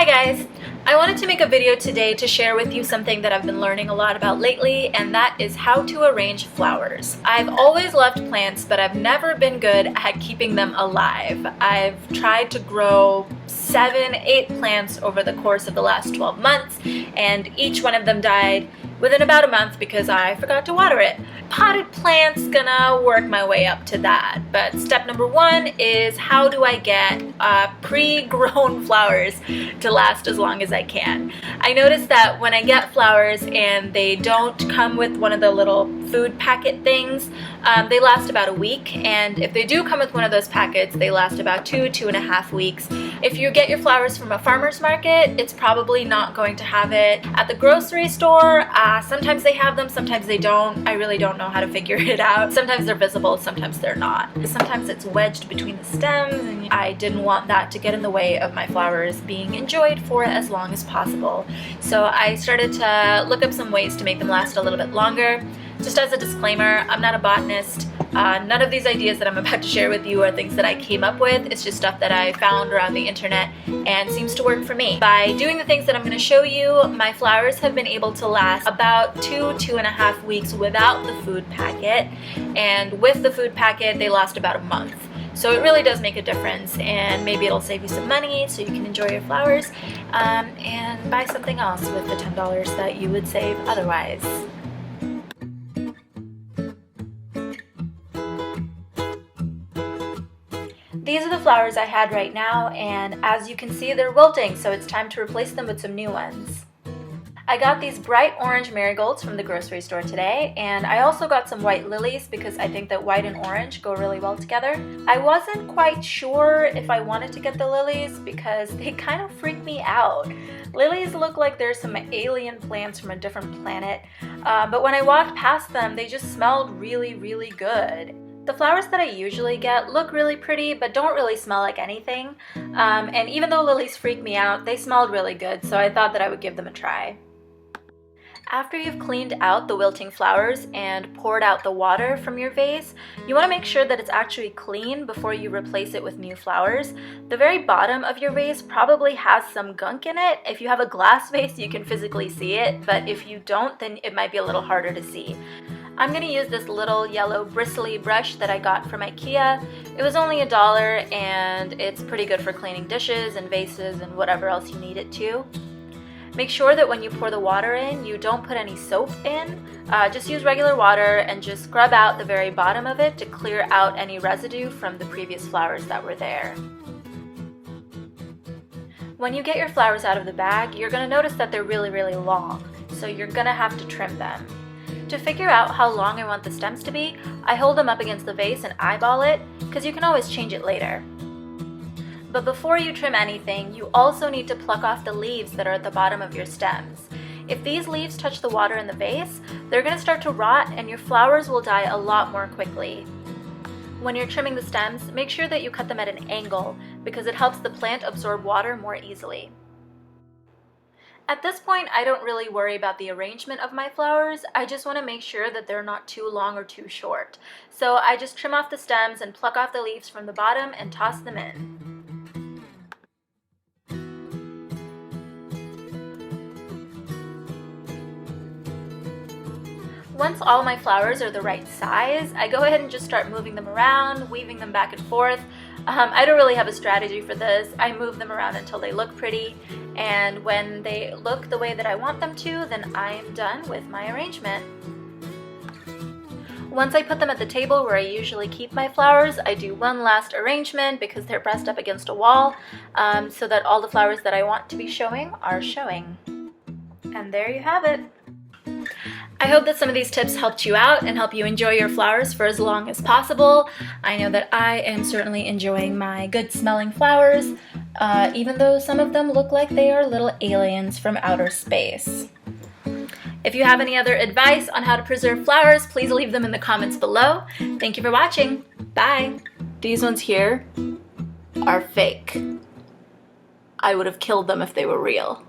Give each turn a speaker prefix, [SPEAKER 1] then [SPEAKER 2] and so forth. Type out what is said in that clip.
[SPEAKER 1] Hi guys! I wanted to make a video today to share with you something that I've been learning a lot about lately, and that is how to arrange flowers. I've always loved plants, but I've never been good at keeping them alive. I've tried to grow 7-8 plants over the course of the last 12 months, and each one of them died within about a month because I forgot to water it. Potted plants, gonna work my way up to that. But step number one is how do I get pre-grown flowers to last as long as I can. I noticed that when I get flowers and they don't come with one of the little food packet things, they last about a week, and if they do come with one of those packets, they last about 2.5 weeks. If you get your flowers from a farmer's market, it's probably not going to have it. At the grocery store, sometimes they have them, sometimes they don't. I really don't know how to figure it out. Sometimes they're visible, sometimes they're not. Sometimes it's wedged between the stems, and I didn't want that to get in the way of my flowers being enjoyed for as long as possible. So I started to look up some ways to make them last a little bit longer. Just as a disclaimer, I'm not a botanist. None of these ideas that I'm about to share with you are things that I came up with. It's just stuff that I found around the internet and seems to work for me. By doing the things that I'm going to show you, my flowers have been able to last about 2.5 weeks without the food packet, and with the food packet they last about a month. So it really does make a difference, and maybe it'll save you some money so you can enjoy your flowers and buy something else with the $10 that you would save otherwise. These are the flowers I had right now, and as you can see, they're wilting, so it's time to replace them with some new ones. I got these bright orange marigolds from the grocery store today, and I also got some white lilies because I think that white and orange go really well together. I wasn't quite sure if I wanted to get the lilies because they kind of freak me out. Lilies look like there's some alien plants from a different planet, but when I walked past them, they just smelled really, really good. The flowers that I usually get look really pretty but don't really smell like anything, and even though lilies freak me out, they smelled really good, so I thought that I would give them a try. After you've cleaned out the wilting flowers and poured out the water from your vase, you want to make sure that it's actually clean before you replace it with new flowers. The very bottom of your vase probably has some gunk in it. If you have a glass vase, you can physically see it, but if you don't, then it might be a little harder to see. I'm going to use this little yellow bristly brush that I got from IKEA. It was only $1 and it's pretty good for cleaning dishes and vases and whatever else you need it to. Make sure that when you pour the water in, you don't put any soap in. Just use regular water and just scrub out the very bottom of it to clear out any residue from the previous flowers that were there. When you get your flowers out of the bag, you're going to notice that they're really, really long, so you're going to have to trim them. To figure out how long I want the stems to be, I hold them up against the vase and eyeball it, because you can always change it later. But before you trim anything, you also need to pluck off the leaves that are at the bottom of your stems. If these leaves touch the water in the vase, they're going to start to rot and your flowers will die a lot more quickly. When you're trimming the stems, make sure that you cut them at an angle because it helps the plant absorb water more easily. At this point, I don't really worry about the arrangement of my flowers. I just want to make sure that they're not too long or too short. So I just trim off the stems and pluck off the leaves from the bottom and toss them in. Once all my flowers are the right size, I go ahead and just start moving them around, weaving them back and forth. I don't really have a strategy for this. I move them around until they look pretty, and when they look the way that I want them to, then I'm done with my arrangement. Once I put them at the table where I usually keep my flowers, I do one last arrangement because they're pressed up against a wall, so that all the flowers that I want to be showing are showing. And there you have it. I hope that some of these tips helped you out and help you enjoy your flowers for as long as possible. I know that I am certainly enjoying my good smelling flowers, even though some of them look like they are little aliens from outer space. If you have any other advice on how to preserve flowers, please leave them in the comments below. Thank you for watching. Bye! These ones here are fake. I would have killed them if they were real.